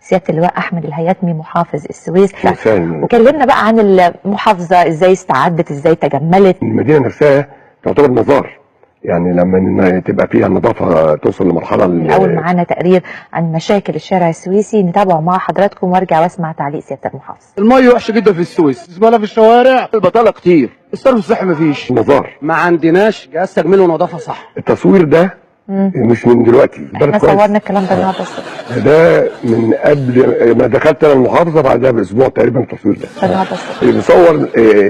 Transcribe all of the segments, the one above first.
سياده اللواء احمد الهياتمي محافظ السويس. فعلا. وكلمنا بقى عن المحافظه، ازاي استعدت، ازاي تجملت. المدينه نفسها تعتبر مزار، يعني لما تبقى فيها النظافه توصل لمرحله الاول معانا تقرير عن مشاكل الشارع السويسي، نتابعه مع حضراتكم وارجع واسمع تعليق سياده المحافظ. الميه وحشه جدا في السويس، زباله في الشوارع، البطاله كتير، الصرف الصحي مفيش، مزار، ما عندناش جهاز تجميل ونظافه صح. التصوير ده مش من دلوقتي، احنا صورنا الكلام ده النهارده الصبح، ده من قبل ما دخلت انا المحافظه، بعدها باسبوع تقريبا التصوير ده النهارده الصبح اللي بيصور.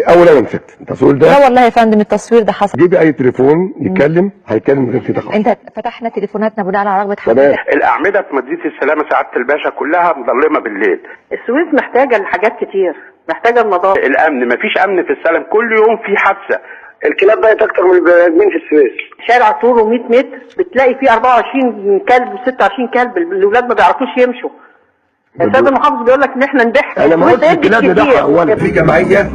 اول انا مسكت التصوير ده، لا والله يا فندم التصوير ده حصل. جيب اي تليفون يتكلم هيتكلم غير كده خالص. انت فتحنا تليفوناتنا بناء على رغبه حضرتك. الاعمده في مدينه السلامه سعاده الباشا كلها مظلمه بالليل. السويس محتاجه لحاجات كتير، محتاجه النظافه، الامن، مفيش امن في السلام، كل يوم في حادثه. الكلاب بقت اكتر من البني ادمين في السويس. شارع طوله 100 متر بتلاقي فيه 24 كلب و26 كلب، الاولاد ما بيعرفوش يمشوا. السيد المحافظ بيقول لك ان احنا نبيعها. انا ما قلتش الكلاب نبيعها اولا، في جمعيه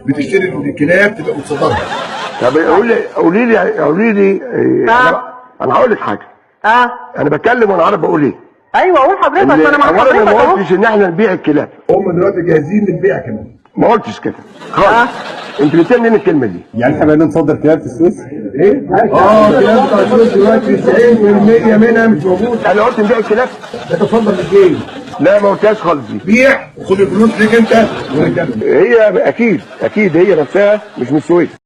بتشتري الكلاب تبقى متصدره. طب قولي لي انا هقول لك حاجه. انا بتكلم وانا عارف بقول ايه. ايوه قول حضرتك، انا مع حضرتك. اولا ما قلتش ان احنا نبيع الكلاب، هم دلوقتي جاهزين للبيع كمان. ما قلتش كده خالص. انت بتقول منين الكلمه دي؟ يعني احنا بقينا نصدر كلاب في السويس؟ ايه؟ كلاب بتاع السويس دلوقتي 90% منها مش موجود. انا قلت نبيع الكلاب؟ ده تصدر للجيش. لا ما قلتهاش خالص دي. بيع وخد الفلوس ليك انت ونتكلم. هي اكيد هي نفسها مش من السويس.